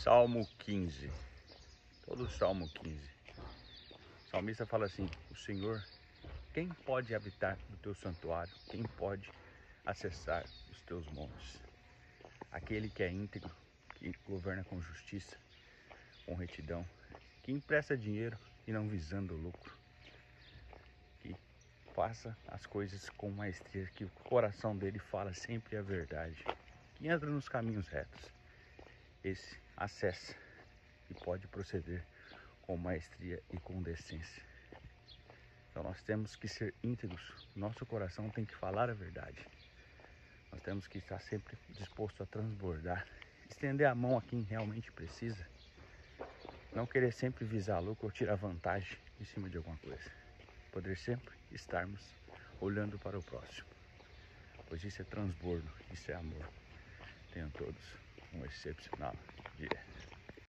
Salmo 15. Todo o Salmo 15. O salmista fala assim: o Senhor, quem pode habitar no teu santuário? Quem pode acessar os teus montes? Aquele que é íntegro, que governa com justiça, com retidão, que empresta dinheiro e não visando lucro, que faça as coisas com maestria, que o coração dele fala sempre a verdade, que entra nos caminhos retos. Esse acessa e pode proceder com maestria e com decência. Então nós temos que ser íntegros, nosso coração tem que falar a verdade. Nós temos que estar sempre disposto a transbordar, estender a mão a quem realmente precisa, não querer sempre visar lucro ou tirar vantagem em cima de alguma coisa. Poder sempre estarmos olhando para o próximo, pois isso é transbordo, isso é amor. Tenham todos um excepcional